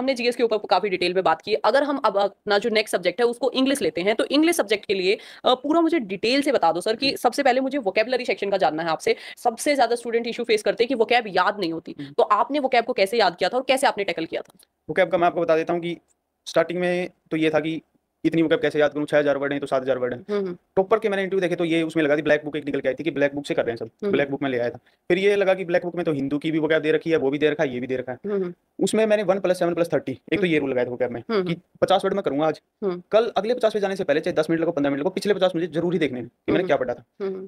हमने जीएस के ऊपर काफी डिटेल में बात की। अगर हम अब अपना जो नेक्स्ट सब्जेक्ट है उसको इंग्लिश लेते हैं, तो इंग्लिश सब्जेक्ट के लिए पूरा मुझे डिटेल से बता दो सर कि सबसे पहले मुझे वोकेबलरी सेक्शन का जानना है आपसे। सबसे ज्यादा स्टूडेंट इशू फेस करते हैं कि वोकैब याद नहीं होती, तो आपने वोकैब को कैसे याद किया था और कैसे आपने टैकल किया था? वोकैब का मैं आपको बता देता हूँ कि स्टार्टिंग में तो ये था कि इतनी वोकैब कैसे याद करूँ, 6000 वर्ड है तो 7000 वर्ड है। टॉपर के मैंने इंटरव्यू देखे तो ये उसमें लगा थी ब्लैक बुक एक निकल के आई थी कि ब्लैक बुक से कर रहे हैं सब, ब्लैक बुक में ले आया था। फिर ये लगा कि ब्लैक बुक में तो हिंदू की भी वोकैब दे रखी है, वो भी दे रखा है, ये भी दे रखा है। उसमें मैंने 1+7+30 एक तो ये रूल लगाया था वोकैब में कि 50 वर्ड में करूंगा आज, कल अगले 50 पे जाने से पहले चाहे 10 मिनट लगो 15 मिनट लगो, पिछले 50 मुझे जरूर ही देखने हैं कि मैंने क्या पढ़ा था।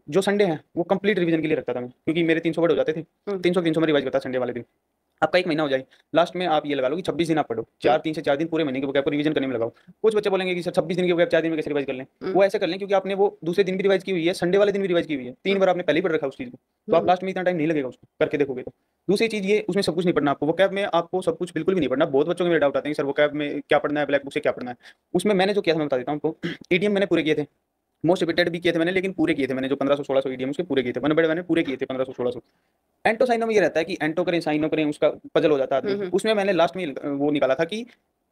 जो संडे है वो कंप्लीट रिवीजन के लिए रखता था मैं, क्योंकि मेरे 300 वर्ड हो जाते थे, 300 में रिवाइज करता संडे वाले दिन। आपका एक महीना हो जाए, लास्ट में आप ये लगा लो कि 26 दिन आप पढ़ो, 4 दिन पूरे महीने के वोकैब को रिवीजन करने में लगाओ। कुछ बच्चे बोलेंगे कि सर 26 दिन के वोकैब 4 दिन में कैसे रिवाइज कर लें? वो ऐसे कर लें क्योंकि आपने वो दूसरे दिन भी रिवाइज की हुई है, संडे वाले दिन भी रिवाइज की हुई है, 3 बार आपने पहले ही पढ़ रखा है उस चीज को, तो आप लास्ट में इतना टाइम नहीं लगेगा उसको करके देखोगे तो। दूसरी चीज ये, उसमें सब कुछ नहीं पढ़ना आपको, वोकैब में आपको सब कुछ बिल्कुल भी नहीं पढ़ना। बहुत बच्चों के मेरे डाउट आते हैं सर वोकैब में क्या पढ़ना है, ब्लैक बुक से क्या पढ़ना है। उसमें मैंने जो किया था मैं बता देता हूँ आपको। ईडीएम मैंने पूरे किए थे, मोस्ट रिपीटेड भी किए थे मैंने, लेकिन पूरे किए थे मैंने, जो 1500-1600 ईडीएम उसके पूरे किए थे, मैंने पूरे किए थे 1500-1600। एंटो साइनो में ये रहता है कि एंटो करें साइनो करें, उसका पजल हो जाता है। उसमें मैंने लास्ट में वो निकाला था कि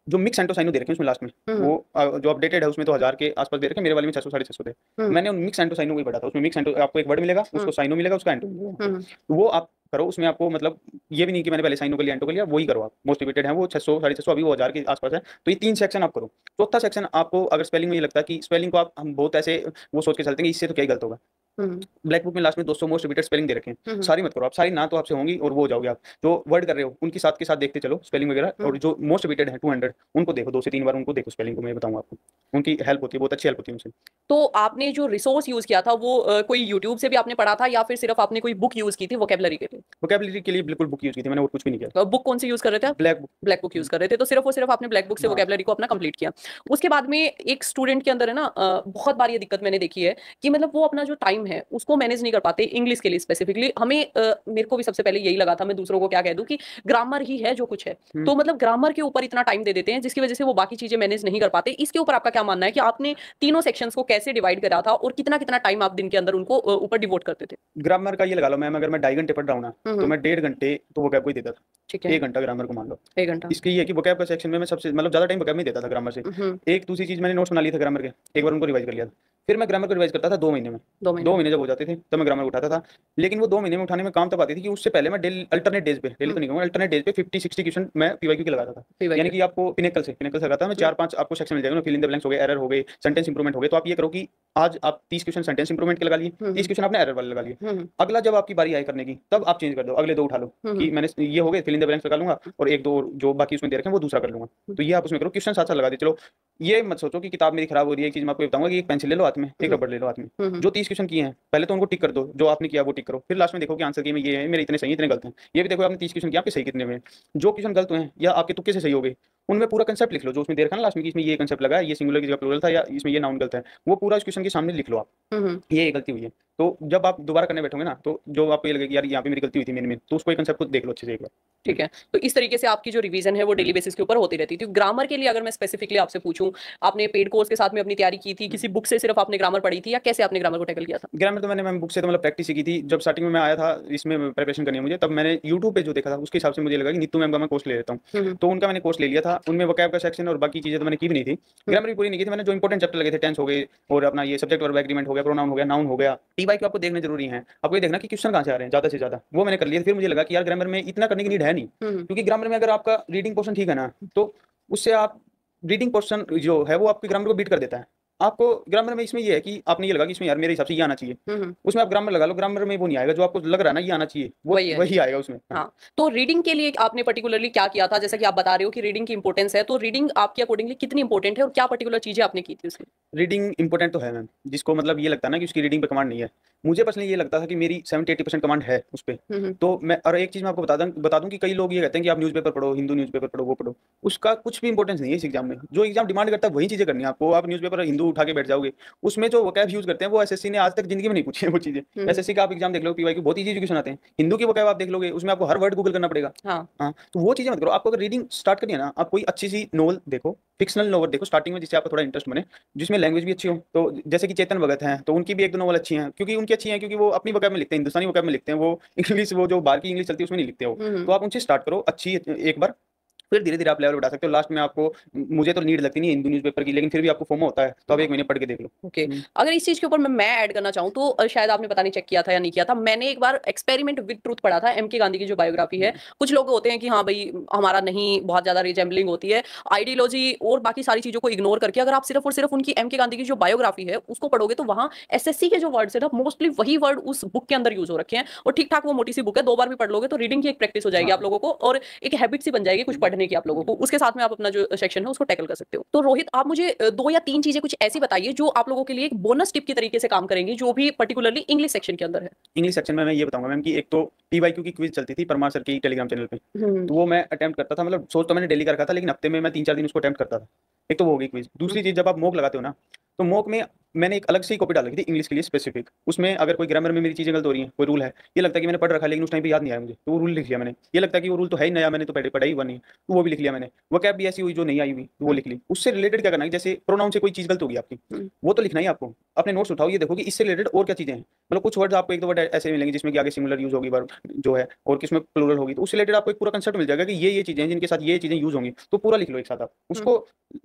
जो मिक्स एंटो साइनो दे रखे हैं उसमें लास्ट में वो जो अपडेटेड है उसमें तो 1000 के आसपास दे रखे हैं, मेरे वाले में 600-650 थे। मैंने उन मिक्स एंटो साइनो को ही पढ़ा था। उसमें मिक्स एंटो आपको एक वर्ड मिलेगा, उसको साइनो मिलेगा, उसका एंटो मिलेगा, तो वो आप करो। उसमें आपको मतलब ये भी नहीं कि मैंने पहले साइनो कर लिया एंटो कर लिया, वही करो आप। मोस्ट रिपीटेड है वो 600-650, अभी वो 1000 के आसपास है, तो ये 3 सेक्शन आप करो। चौथा सेक्शन आपको अगर स्पेलिंग में ये लगता है कि स्पेलिंग को आप हम बहुत ऐसे वो सोच के चलते हैं इससे तो क्या ही गलत होगा। ब्लैक बुक में लास्ट में 200 मोस्ट रिपीटेड स्पेलिंग दे रखे हैं, सारी मत करो आप, सारी ना तो आपसे होंगी और वो हो जाओगे आप। जो वर्ड कर रहे हो उनकी साथ के साथ देखते चलो स्पेलिंग वगैरह, और जो मोस्ट रिपीटेड है 200 उनको देखो 2 से 3 बार, उनको देखो स्पेलिंग को, मैं बताऊंगा आपको, उनकी हेल्प होती है, बहुत अच्छी हेल्प होती है उनसे। तो आपने जो रिसोर्स यूज किया था वो कोई यूट्यूब से भी आपने पढ़ा था या फिर सिर्फ आपने कोई बुक यूज की थी वोकेबलरी के लिए? वोकैबुलरी के लिए बिल्कुल बुक यूज की थी मैंने और कुछ भी नहीं किया। बुक कौन सी यूज कर रहे थे आप? Black book. Black book use कर रहे थे, तो सिर्फ और सिर्फ आपने ब्लैक बुक से वोकेबलरी को अपना कंप्लीट किया। उसके बाद में एक स्टूडेंट के अंदर है ना, बहुत बार ये दिक्कत मैंने देखी है कि मतलब वो अपना जो टाइम है उसको मैनेज नहीं कर पाते इंग्लिश के लिए स्पेसिफिकली। हमें मेरे को भी सबसे पहले यही लगा था, मैं दूसरों को क्या कह दूं कि ग्रामर ही है जो कुछ है, तो मतलब ग्रामर के ऊपर इतना टाइम दे देते हैं जिसकी वजह से वो बाकी चीजें मैनेज नहीं कर पाते। इसके ऊपर आपका क्या मानना है कि आपने तीनों सेक्शंस को कैसे डिवाइड करा था और कितना कितना टाइम आप दिन के अंदर उनको ऊपर डिवोट करते थे? ग्रामर का ये लगा लो मैम, अगर मैं 2.5 घंटे पढ़ रहा हूँ ना, तो मैं 1.5 घंटे तो वोकैब को ही देता था। ठीक है, 1 घंटा ग्रामर को मान लो। 1 घंटा। इसकी ये है कि वोकैब का सेक्शन में मैं सबसे मतलब ज्यादा टाइम वोकैब में देता था ग्रामर से। एक दूसरी चीज मैंने नोट्स बना लिए थे ग्रामर के, एक बार उनको रिवाइज कर लिया था। फिर मैं ग्रामर को रिवाइज करता था 2 महीने में। 2 महीने जब हो जाते थे तब मैं ग्रामर उठाता था। लेकिन वो 2 महीने में उठाने में काम तब आती थी कि उससे पहले मैं डेली अल्टरनेट डेज पे, डेली तो नहीं कहूंगा, अल्टरनेट डेज पे 50-60 क्वेश्चन मैं पीवाईक्यू के लगाता था। यानी कि आपको पिनेकल से लगाता था मैं, 4-5 आपको सेक्शन मिल जाएगा, फिल इन द ब्लैंक्स हो गए, एरर हो गए, सेंटेंस इंप्रूवमेंट हो गए। तो आप ये करो कि आज आप 30 क्वेश्चन सेंटेंस इंप्रूवमेंट के लगा लिए, 30 क्वेश्चन आपने एरर वाले लगा लिए। अगला जब आपकी बारी आए करने की तब आप चेंज कर दो, अगले 2 उठा लो कि मैंने ये हो गए, फिल इन द ब्लैंक्स लगा लूंगा और 1-2 जो बाकी उसमें दे रखे हैं वो दूसरा कर लूंगा। तो ये आप उसमें करो, क्वेश्चन साथ साथ लगा दे चलो। ये मत सोचो कि किताब मेरी खराब हो रही है। एक चीज मैं आपको बताऊंगा कि एक पेंसिल ले लो हाथ में, एक रबड़ ले लो हाथ में, जो 30 क्वेश्चन किए हैं पहले तो उनको टिक कर दो, जो आपने किया वो टिक करो। फिर लास्ट में देखो कि आंसर की में ये है, मेरे इतने सही इतने गलत हैं। ये भी देखो आपने 30 क्वेश्चन किया, आपके सही कितने हुए हैं। जो क्वेश्चन गलत हुए हैं या आपके तुक्के से सही हो गए, उनमें पूरा कंसेप्ट लिख लो, जो उसमें दे रखा है ना लास्ट में कि इसमें ये कंसेप्ट लगा है, ये सिंगुलर की जगह प्लूरल था, या इसमें ये नाउन गलत है, वो पूरा इस क्वेश्चन के सामने लिख लो आप, ये गलती हुई है। तो जब आप दोबारा करने बैठोगे ना, तो जो आपको ये लगे कि यार यहाँ पे मेरी गलती हुई थी मेन में, तो उसको एक कंसेप्ट को देख लो अच्छे से एक बार। ठीक है, तो इस तरीके से आपकी जो रिवीजन है वो डेली बेसिस के ऊपर होती रहती थी। ग्रामर के लिए अगर मैं स्पेसिफिकली आपसे पूछूं, आपने पेड कोर्स के साथ में अपनी तैयारी की थी, किसी बुक से सिर्फ आपने ग्रामर पढ़ी थी, या कैसे आपने ग्रामर को टैकल किया था? ग्रामर तो मैंने मैम बुक से तो मतलब प्रैक्टिस ही की थी। जब स्टार्टिंग में मैं आया था इसमें प्रिपरेशन करनी है मुझे, तब मैंने यूट्यूब पे जो देखा था उसके हिसाब से मुझे लगा कि नीतू मैम का मैं कोर्स ले लेता हूँ, तो उनका मैंने कोर्स ले लिया था। उनमें वोकैब का सेक्शन और बाकी चीजें तो मैंने की भी नहीं थी, ग्रामर भी पूरी नहीं की थी मैंने। जो इंपॉर्टेंट चैप्टर लगे थे, टेंस हो गए और अपना ये सब्जेक्ट वर्ब एग्रीमेंट हो गया, प्रोनाउन हो गया, नाउन हो गया, टी वाई को आपको देखने जरूरी है। आपको ये देखना कि क्वेश्चन कहाँ से आ रहे हैं ज्यादा से ज्यादा, वो मैंने कर लिया। फिर मुझे लगा कि यार ग्रामर में इतना करने की नीड है नहीं, क्योंकि ग्रामर में अगर आपका रीडिंग पोर्शन ठीक है ना, तो उससे आप रीडिंग पोर्शन जो है वो आपकी ग्रामर को बीट कर देता है। आपको ग्रामर में इसमें ये है कि आपने ये लगा कि इसमें यार मेरे हिसाब से ये आना चाहिए, उसमें आप ग्रामर लगा लो, ग्रामर में वो नहीं आएगा। जो आपको लग रहा है ना ये आना चाहिए, वो वही आएगा उसमें। हाँ, तो रीडिंग के लिए आपने पर्टिकुलरली क्या किया था? जैसा कि आप बता रहे हो कि रीडिंग की इंपॉर्टेंस है, तो रीडिंग आपके अकॉर्डिंगली कितनी इंपॉर्टेंट है और क्या पर्टिकुलर चीजें आपने की थी उसके? रीडिंग इंपॉर्टेंट तो है मैम, जिसको मतलब ये लगता है ना कि उसकी रीडिंग पे कमांड नहीं है। मुझे पर्सनली ये लगता था कि मेरी 70-80% कमांड है उस पर। तो मैं और एक चीज मैं आपको बता दूं कि कई लोग ये कहते हैं कि आप न्यूज़पेपर पढ़ो, हिंदू न्यूज़पेपर पढ़ो, वो पढ़ो, उसका कुछ भी इंपॉर्टेंस नहीं है इस एग्जाम में। जो एग्जाम डिमांड करता है वही चीजें करनी है आपको। आप न्यूज़पेपर हिंदू उठा के बैठ जाओगे, उसमें जो वोकैब यूज करते हैं वो एसएससी ने आज तक जिंदगी में नहीं पूछी है वो चीजें। एसएससी का आप एग्जाम देख लो, पीवाई की बहुत ईजी क्वेश्चन आते हैं, हिंदू की वोकैब आप देख लोगे उसमें आपको हर वर्ड गूगल करना पड़ेगा। हाँ, तो वो चीजें मत करो। आपको अगर रीडिंग स्टार्ट करनी है ना, आप कोई अच्छी सी नॉवल देखो, फिक्शनल नॉवल देखो स्टार्टिंग में, जिससे आपको थोड़ा इंटरेस्ट बने, जिसमें लैंग्वेज भी अच्छी हो। तो जैसे कि चेतन भगत हैं, तो उनकी भी 1-2 नॉवल अच्छी हैं, क्योंकि उनकी अच्छी हैं क्योंकि वो अपनी वोकैब में लिखते हैं, हिंदुस्तानी वोकैब में लिखते हैं, वो इंग्लिश वो जो बाहर की इंग्लिश चलती है उसमें नहीं लिखते हो। तो आप उनसे स्टार्ट करो अच्छी एक बार, फिर धीरे धीरे आप लेवल बढ़ा सकते हो। लास्ट में आपको, मुझे तो नीड लगती नहीं है हिंदू न्यूज़पेपर की, लेकिन फिर भी आपको फोमो होता है तो आप 1 महीने पढ़ के देख लो। ओके, अगर इस चीज के ऊपर मैं ऐड करना चाहूँ तो शायद आपने पता नहीं चेक किया था या नहीं किया था, मैंने एक बार एक्सपेरिमेंट विद ट्रूथ पढ़ा था, एम के गांधी की जो बायोग्राफी है। कुछ लोग होते हैं कि हाँ भाई हमारा नहीं बहुत ज्यादा रिजेंबलिंग होती है, आइडियोलॉजी और बाकी सारी चीजों को इग्नोर करके अगर आप सिर्फ और सिर्फ उनकी एम के गांधी की जो बायोग्राफी है उसको पढ़ोगे तो वहाँ एसएससी के जो वर्ड्स है ना मोस्टली वही वर्ड उस बुक के अंदर यूज हो रखे हैं, और ठीक ठाक वो मोटी सी बुक है, 2 बार भी पढ़ लोगे तो रीडिंग की एक प्रैक्टिस हो जाएगी आप लोगों को, और एक हैबिट सी बन जाएगी कुछ पढ़ने की आप लोगों को, उसके साथ में आप अपना जो सेक्शन है उसको टैकल कर सकते हो। तो रोहित आप मुझे 2 या 3 चीजें कुछ ऐसी बताइए जो आप लोगों के लिए एक बोनस टिप की तरीके से काम करेंगी, जो भी पर्टिकुलरली इंग्लिश सेक्शन के अंदर है। इंग्लिश सेक्शन में मैं ये बताऊंगा मैम कि एक तो पीवाईक्यू की क्विज चलती थी परमार सर की टेलीग्राम चैनल पे, तो वो मैं अटेम्प्ट करता था, मतलब सोच तो मैंने डेली का रखा था, लेकिन हफ्ते में मैं 3-4 दिन उसको अटेम्प्ट करता था। एक तो वो हो गई क्विज। दूसरी चीज, जब आप मॉक लगाते हो ना, तो मॉक में मैंने एक अलग से ही कॉपी डाल रखी थी इंग्लिश के लिए स्पेसिफिक। उसमें अगर कोई ग्रामर में मेरी चीजें गलत हो रही हैं, कोई रूल है, ये लगता है कि मैंने पढ़ रखा है लेकिन उस टाइम पे याद नहीं आया मुझे, तो वो रूल लिख लिया मैंने। ये लगता है कि वो रूल तो है ही नया, मैंने तो पढ़ा ही हुआ नहीं, तो वो भी लिख लिया मैंने। वो कैप भी ऐसी हुई जो नहीं आई हुई, तो वो लिख ली। उससे रिलेटेड क्या करना है, जैसे प्रोनाउन से कोई चीज गलत होगी आपकी, वो तो लिखना ही आपको। अपने नोट्स उठाओ, ये देखो कि इससे रिलेटेड और क्या चीजें हैं, मतलब कुछ वर्ड्स आपको 1-2 वर्ड ऐसे मिलेंगे जिसमें कि आगे सिंगुलर यूज होगी वर्ब जो है, और किसमें प्लूरल होगी, तो उससे रिलेटेड आपको एक पूरा कंसेप्ट मिल जाएगा कि ये चीजें हैं जिनके साथ ये चीजें यूज होंगी, तो पूरा लिख लो एक साथ। आप उसको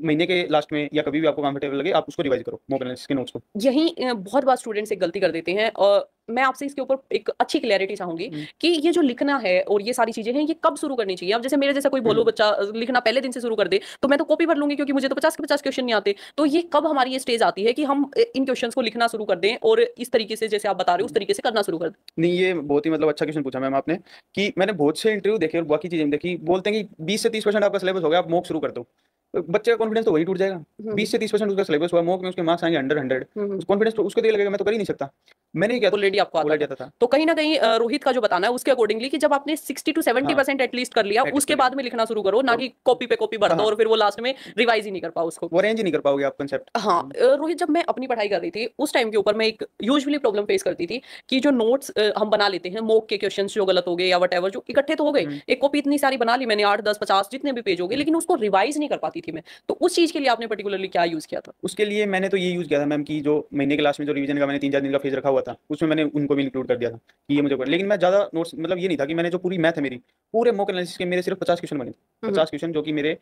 महीने के लास्ट में या कभी भी आपको कंफर्टेबल लगे आप उसको रिवाइज करो, मॉक एनालिसिस के नोट्स को। यही बहुत बार स्टूडेंट्स एक गलती कर देते हैं, और मैं आपसे इसके ऊपर एक अच्छी क्लैरिटी चाहूंगी कि ये जो लिखना है और ये सारी चीजें हैं ये कब शुरू करनी चाहिए। अब जैसे मेरे जैसा कोई बोलो बच्चा लिखना पहले दिन से शुरू कर दे तो मैं तो कॉपी भर लूंगी, क्योंकि मुझे तो 50 के 50 क्वेश्चन नहीं आते। तो ये कब हमारी ये स्टेज आती है कि हम इन क्वेश्चंस को लिखना शुरू कर दें और इस तरीके से जैसे आप बता रहे हो उस तरीके से करना शुरू कर दें? नहीं, ये बहुत ही मतलब अच्छा क्वेश्चन पूछा मैम आपने, कि मैंने बहुत से इंटरव्यू देखे और बाकी चीजें देखी, बोलते हैं कि 20 से 30% आपका सिलेबस हो गया, आप मॉक शुरू कर दो। तो बच्चे का कॉन्फिडेंस तो वही टूट जाएगा। 20 से 30% उसका सिलेबस हुआ, मॉक में उसके मार्क्स आएंगे 100, कॉन्फिडेंस तो उसको दिए लगेगा मैं तो कर ही नहीं सकता। मैंने क्या ऑलरेडी आपको आता ऑलरेडी आता था। तो कहीं ना कहीं रोहित का जो बताना है उसके अकॉर्डिंगली कि जब आपने 60 to 70% एटलीस्ट कर लिया उसके बाद में लिखना शुरू करो, ना कि कॉपी पे कॉपी भर दो और फिर वो लास्ट में रिवाइज ही नहीं कर पाओ उसको। वो अरेंज ही नहीं कर पाओगे आप कंसेप्ट। हाँ रोहित, जब मैं अपनी पढ़ाई कर रही थी उस टाइम के ऊपर मैं एक यूजुअली प्रॉब्लम फेस करती थी कि जो नोट्स हम बना लेते हैं मॉक के क्वेश्चंस जो गलत हो गए या वट जो इकट्ठे तो हो गए, एक कॉपी इतनी सारी बना ली मैंने 8, 10, 50 जितने भी पेज हो गए, लेकिन उसको रिवाइज नहीं कर पाती थी मैं। तो उस चीज के लिए आपने पर्टिकुलरली क्या यूज किया था? उसके लिए मैंने तो ये यूज किया था मैम कि जो महीने के लास्ट में जो रिवीजन का मैंने 3-4 दिन का फेज रखा हुआ था, उसमें मैंने उनको भी इंक्लूड कर दिया था कि ये मुझे कर। लेकिन मैं ज्यादा नोट्स, मतलब ये नहीं था कि मैंने जो पूरी मैथ है मेरी, पूरे मॉक एनालिसिस के मेरे सिर्फ 50 क्वेश्चन बने थे। 50 क्वेश्चन जो कि मेरे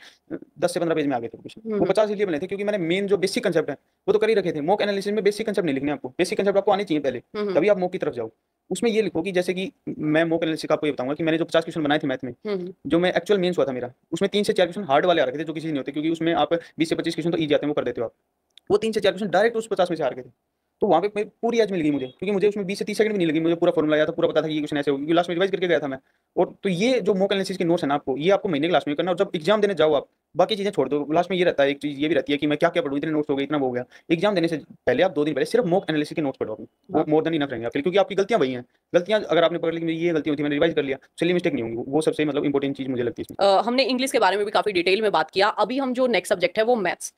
10 से 15 पेज में आ गए थे क्वेश्चन, वो 50 इसलिए बने थे क्योंकि मैंने मेन जो बेसिक कंसेप्ट है वो तो कर ही रखे थे। मॉक एनालिसिस में बेसिक कंसेप्ट नहीं लिखने आपको, बेसिक कंसेप्ट आपको आने चाहिए पहले, तभी आप मॉक की तरफ जाओ। उसमें ये लिखो कि जैसे कि मैं मॉक एनालिसिस का आपको ये बताऊंगा कि मैंने जो 50 क्वेश्चन बनाए थे मैथ में, जो मैं एक्चुअल मेंस हुआ था मेरा, उसमें 3 से 4 क्वेश्चन हार्ड वाले आ रखे थे जो किसी नहीं होते, क्योंकि उसमें आप 20 से 25 क्वेश्चन तो ईजी आते हैं वो कर देते हो आप। वो 3 से 4 क्वेश्चन डायरेक्ट उस 50 में से आ रखे थे, तो वहाँ पे मेरी पूरी एज मिल गई मुझे, क्योंकि मुझे उसमें 20 से 30 सेकंड भी नहीं लगी, मुझे पूरा फॉर्मूला आया था, पूरा पता था कि ये क्वेश्चन ऐसे होगा, क्योंकि लास्ट में रिवाइज करके गया था मैं। और तो ये जो मॉक एनालिसिस के नोट्स है ना आपको, ये आपको महीने के लास्ट में करना, और जब एग्जाम देने जाओ आप बाकी चीजें छोड़ दो। लास्ट में ये रहता है, एक चीज ये भी रहती है कि मैं क्या क्या पढ़ूं, इतने नोट्स हो गए, इतना वो हो गया। एग्जाम देने से पहले आप 2 दिन पहले सिर्फ मॉक एनालिसिस के नोट्स पढ़ो, वो मोर देन इनफ रहेंगे आपके लिए, क्योंकि आपकी गलतियां वही हैं। गलतियां अगर आपने पकड़ ली कि ये गलती होती है मैंने रिवाइज कर लिया, चलिए मिस्टेक नहीं होंगी, वो सबसे मतलब इंपॉर्टेंट चीज मुझे लगती है इसमें। हमने इंग्लिश के बारे में भी काफी डिटेल में बात किया, अभी हम जो नेक्स्ट सब्जेक्ट है वो मैथ्स।